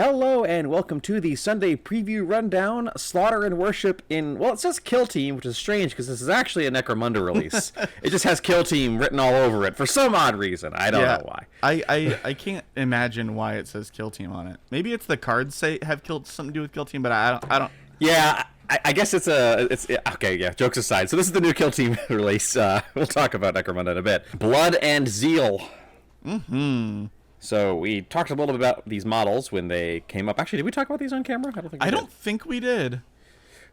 Hello and welcome to the Sunday Preview Rundown, Slaughter and Worship in, well, it says Kill Team, which is strange because this is actually a Necromunda release. It just has Kill Team written all over it for some odd reason. I don't know why. I can't imagine why it says Kill Team on it. Maybe it's the cards say have something to do with Kill Team, but I don't. Yeah, I guess okay, yeah, jokes aside. So this is the new Kill Team release. We'll talk about Necromunda in a bit. Blood and Zeal. Mm-hmm. So we talked a little bit about these models when they came up. Actually, did we talk about these on camera? I don't think we did.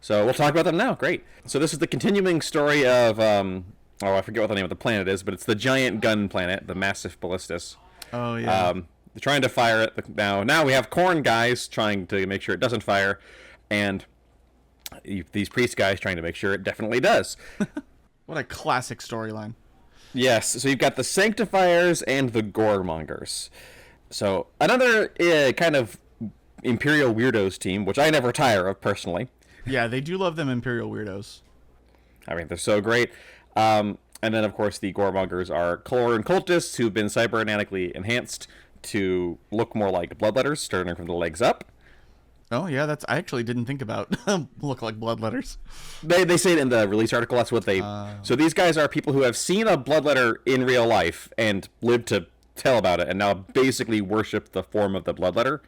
So we'll talk about them now. Great. So this is the continuing story of, I forget what the name of the planet is, but it's the giant gun planet, the massive ballistus. Oh, yeah. They're trying to fire it. Now we have corn guys trying to make sure it doesn't fire, and these priest guys trying to make sure it definitely does. What a classic storyline. Yes, so you've got the Sanctifiers and the Goremongers. So another kind of Imperial Weirdos team, which I never tire of personally. Yeah, they do love them Imperial Weirdos. I mean, they're so great. And then, of course, the Goremongers are Coloran cultists who've been cybernetically enhanced to look more like bloodletters, starting from the legs up. Oh, yeah, I actually didn't think about look like bloodletters. They say it in the release article. That's what they... So these guys are people who have seen a bloodletter in real life and lived to tell about it, and now basically worship the form of the bloodletter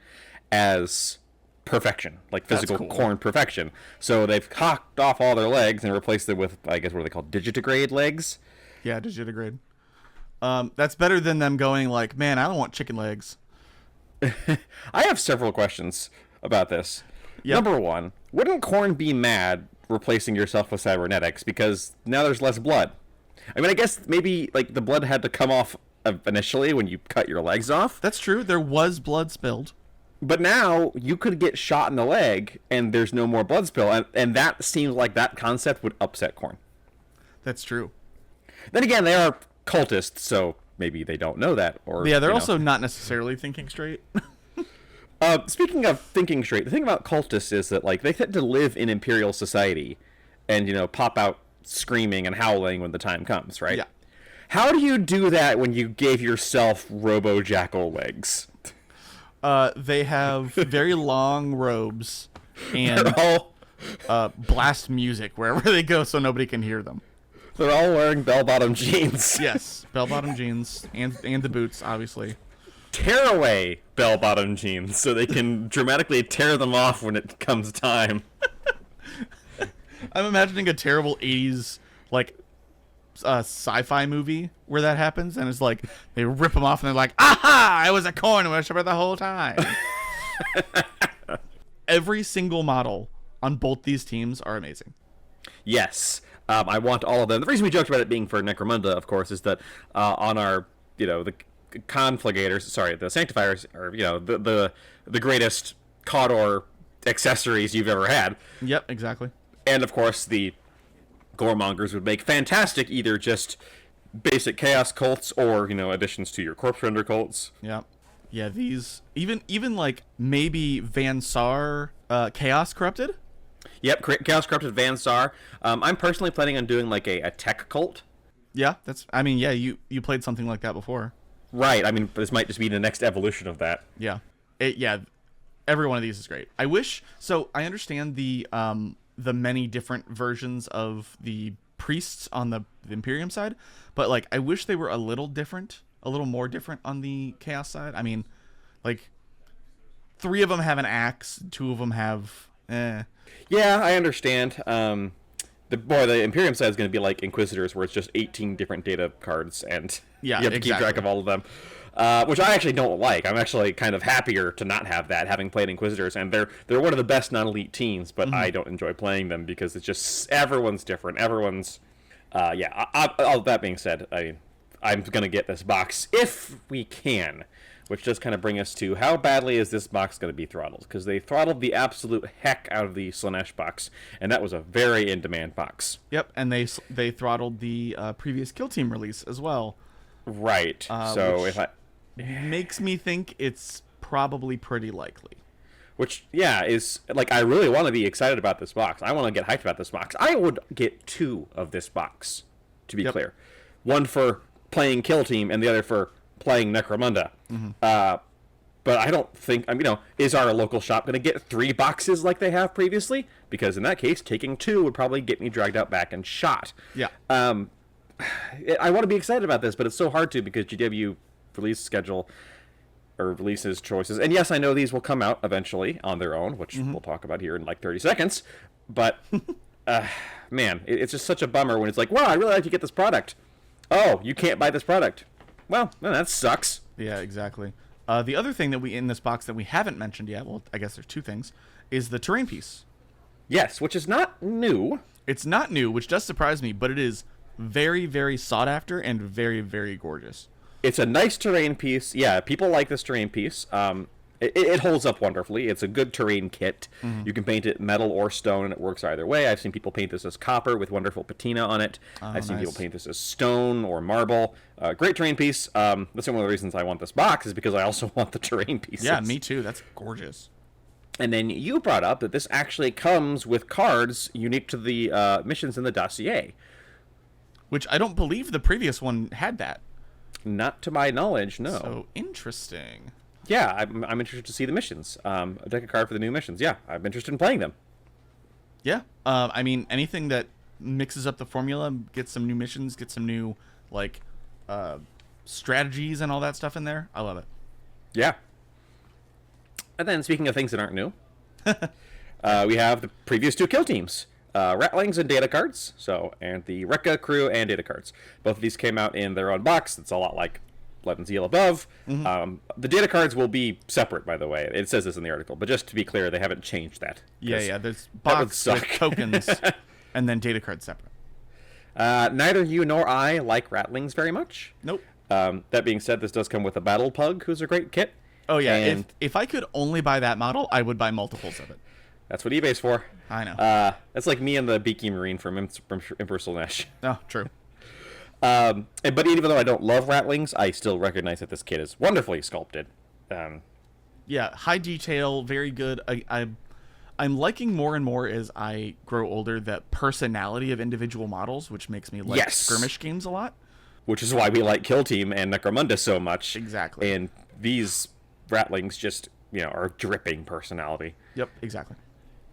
as perfection, like physical corn perfection. So they've cocked off all their legs and replaced them with, I guess, what are they called? Digitigrade legs? Yeah, digitigrade. That's better than them going like, man, I don't want chicken legs. I have several questions about this. Yep. Number one, wouldn't corn be mad replacing yourself with cybernetics because now there's less blood? I mean, I guess maybe like the blood had to come off initially when you cut your legs off. That's true. There was blood spilled. But now you could get shot in the leg and there's no more blood spill. And that seems like that concept would upset corn. That's true. Then again, they are cultists, so maybe they don't know that. Or yeah, they're also not necessarily thinking straight. Speaking of thinking straight, the thing about cultists is that like they tend to live in Imperial society and, pop out screaming and howling when the time comes, right? Yeah. How do you do that when you gave yourself robo-jackal legs? They have very long robes and blast music wherever they go so nobody can hear them. They're all wearing bell-bottom jeans. Yes, bell-bottom jeans and the boots, obviously. Tearaway bell-bottom jeans so they can dramatically tear them off when it comes time. I'm imagining a terrible 80s like sci-fi movie where that happens, and it's like they rip them off and they're like, aha, I was a corn worshiper the whole time. Every single model on both these teams are amazing. Yes. I want all of them. The reason we joked about it being for Necromunda, of course, is that on our, the Conflagators, the Sanctifiers are, the greatest Cawdor accessories you've ever had. Yep, exactly. And, of course, the Goremongers would make fantastic either just basic Chaos cults or, additions to your Corpse Render cults. Yeah. Yeah, these, even like, maybe Van Sar Chaos Corrupted? Yep, Chaos Corrupted Van Sar. I'm personally planning on doing, like, a tech cult. Yeah, you played something like that before. Right, I mean, this might just be the next evolution of that. Yeah. Every one of these is great. I understand the many different versions of the priests on the Imperium side, but, like, I wish they were a little more different on the Chaos side. I mean, like, 3 of them have an axe, 2 of them have, Yeah, I understand. The Imperium side is going to be like Inquisitors, where it's just 18 different data cards, and you have to keep track of all of them, which I actually don't like. I'm actually kind of happier to not have that, having played Inquisitors, and they're one of the best non-elite teams, but I don't enjoy playing them because it's just everyone's different. Everyone's, all that being said, I'm going to get this box if we can. Which does kind of bring us to how badly is this box going to be throttled? Because they throttled the absolute heck out of the Slaanesh box, and that was a very in-demand box. Yep, and they throttled the previous Kill Team release as well. Right. So makes me think it's probably pretty likely. Which, is like I really want to be excited about this box. I want to get hyped about this box. I would get 2 of this box, to be clear. One for playing Kill Team, and the other for playing Necromunda. But I don't think, is our local shop going to get 3 boxes like they have previously? Because in that case, taking 2 would probably get me dragged out back and shot. Yeah. I want to be excited about this, but it's so hard to because GW release schedule or releases choices. And yes, I know these will come out eventually on their own, which we'll talk about here in like 30 seconds. But, man, it's just such a bummer when it's like, wow, I really like to get this product. Oh, you can't buy this product. Well, that sucks. Yeah, exactly. The other thing that we in this box that we haven't mentioned yet, well, I guess there's 2 things, is the terrain piece. Yes, which is not new. It's not new, which does surprise me, but it is very, very sought after and very, very gorgeous. It's a nice terrain piece. Yeah, people like this terrain piece. It holds up wonderfully. It's a good terrain kit. You can paint it metal or stone, and it works either way. I've seen people paint this as copper with wonderful patina on it. I've seen people paint this as stone or marble. Great terrain piece. That's one of the reasons I want this box is because I also want the terrain pieces. Yeah, me too. That's gorgeous. And then you brought up that this actually comes with cards unique to the missions in the dossier. Which I don't believe the previous one had that. Not to my knowledge, no. So interesting. Yeah, I'm interested to see the missions. A deck of card for the new missions. Yeah, I'm interested in playing them. Yeah, I mean, anything that mixes up the formula, gets some new missions, get some new, like, strategies and all that stuff in there, I love it. Yeah. And then, speaking of things that aren't new, we have the previous 2 kill teams. Ratlings and data cards, and the Rekka crew and data cards. Both of these came out in their own box. It's a lot like Zeal above. The data cards will be separate, by the way. It says this in the article, but just to be clear, they haven't changed that. Yeah, there's box with tokens, and then data cards separate. Neither you nor I like Ratlings very much. Nope. That being said, this does come with a Battle Pug, who's a great kit. Oh yeah, and if I could only buy that model, I would buy multiples of it. That's what eBay's for. I know. That's like me and the Beaky Marine from Emperor Slaanesh. Oh, true. But even though I don't love Ratlings, I still recognize that this kit is wonderfully sculpted. Yeah, high detail, very good. I'm liking more and more as I grow older that personality of individual models, which makes me like skirmish games a lot. Which is why we like Kill Team and Necromunda so much. Exactly. And these Ratlings just, are dripping personality. Yep, exactly.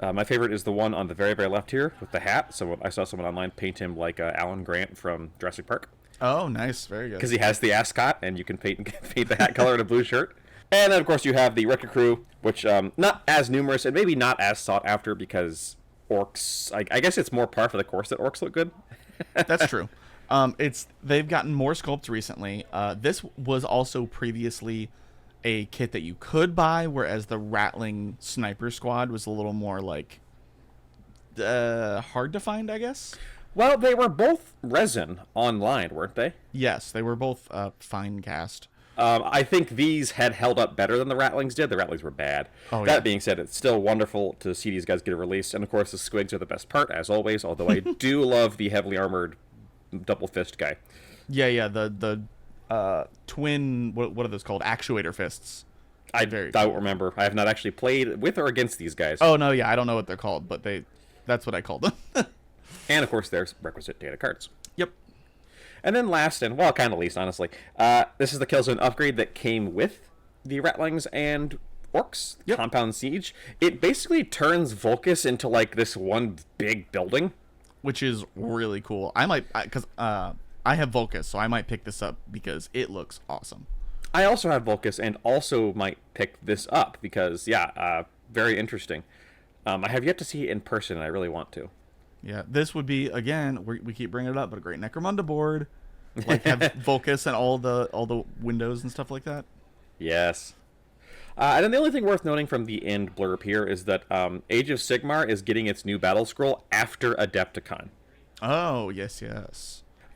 My favorite is the one on the very, very left here with the hat. So I saw someone online paint him like Alan Grant from Jurassic Park. Oh, nice. Very good. Because he has the ascot, and you can paint the hat color in a blue shirt. And then, of course, you have the Rekka crew, which not as numerous and maybe not as sought after because orcs. I guess it's more par for the course that orcs look good. That's true. They've gotten more sculpts recently. This was also previously a kit that you could buy, whereas the Ratling Sniper Squad was a little more like hard to find, I guess. Well, they were both resin online, weren't they? Yes, they were both fine cast. I think these had held up better than the Ratlings did. The Ratlings were bad. That being said, it's still wonderful to see these guys get released. And, of course, the squigs are the best part, as always, although I do love the heavily armored double fist guy. Yeah, the twin, what are those called? Actuator fists. I don't remember. I have not actually played with or against these guys. Oh, no, yeah, I don't know what they're called, but that's what I called them. And, of course, there's requisite data cards. Yep. And then last, and well, kind of least, honestly, this is the Killzone upgrade that came with the Ratlings and Orcs, Compound Siege. It basically turns Volcus into, like, this one big building. Which is really cool. I might, because I have Volcus, so I might pick this up because it looks awesome. I also have Volcus and also might pick this up because, very interesting. I have yet to see it in person, and I really want to. Yeah, this would be, again, we keep bringing it up, but a great Necromunda board. Like, have Volcus and all the windows and stuff like that. Yes. And then the only thing worth noting from the end blurb here is that Age of Sigmar is getting its new battle scroll after Adepticon. Oh, yes.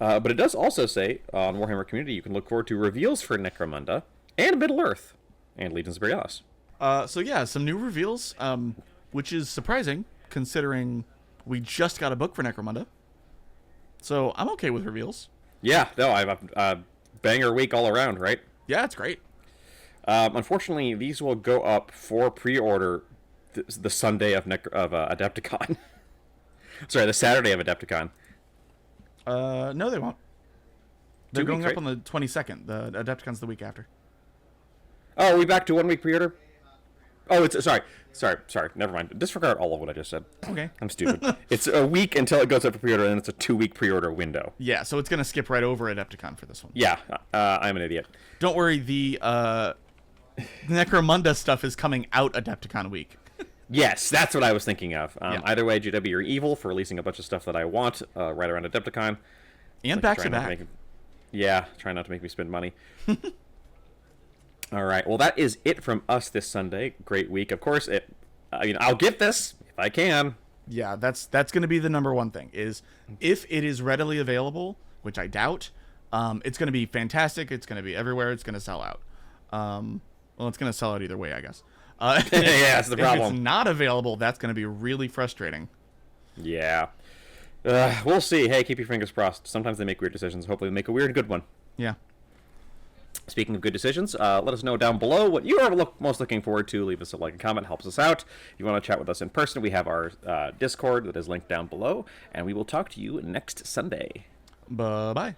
But it does also say on Warhammer Community you can look forward to reveals for Necromunda and Middle-earth and Legions of Borealis. Some new reveals, which is surprising considering we just got a book for Necromunda. So I'm okay with reveals. Yeah, no, I have a banger week all around, right? Yeah, it's great. Unfortunately, these will go up for pre-order the Sunday of Adepticon. Sorry, the Saturday of Adepticon. No, they won't. They're going weeks, up on the 22nd. The Adepticon's the week after. Oh, are we back to 1 week pre-order? Oh, it's sorry. Never mind. Disregard all of what I just said. Okay. I'm stupid. It's a week until it goes up for pre-order, and it's a 2-week pre-order window. Yeah, so it's gonna skip right over Adepticon for this one. Yeah, I'm an idiot. Don't worry. The Necromunda stuff is coming out Adepticon week. Yes, that's what I was thinking of. Yeah. Either way, GW, you're evil for releasing a bunch of stuff that I want right around Adepticon. And back to back. Yeah, try not to make me spend money. All right. Well, that is it from us this Sunday. Great week. Of course, I'll get this if I can. Yeah, that's going to be the number one thing, is if it is readily available, which I doubt, it's going to be fantastic. It's going to be everywhere. It's going to sell out. Well, it's going to sell out either way, I guess. Yeah, that's the problem. If it's not available, that's going to be really frustrating. Yeah. We'll see. Hey, keep your fingers crossed. Sometimes they make weird decisions. Hopefully they make a weird good one. Yeah. Speaking of good decisions, let us know down below what you are most looking forward to. Leave us a like and comment. Helps us out. If you want to chat with us in person, we have our Discord that is linked down below. And we will talk to you next Sunday. Bye-bye.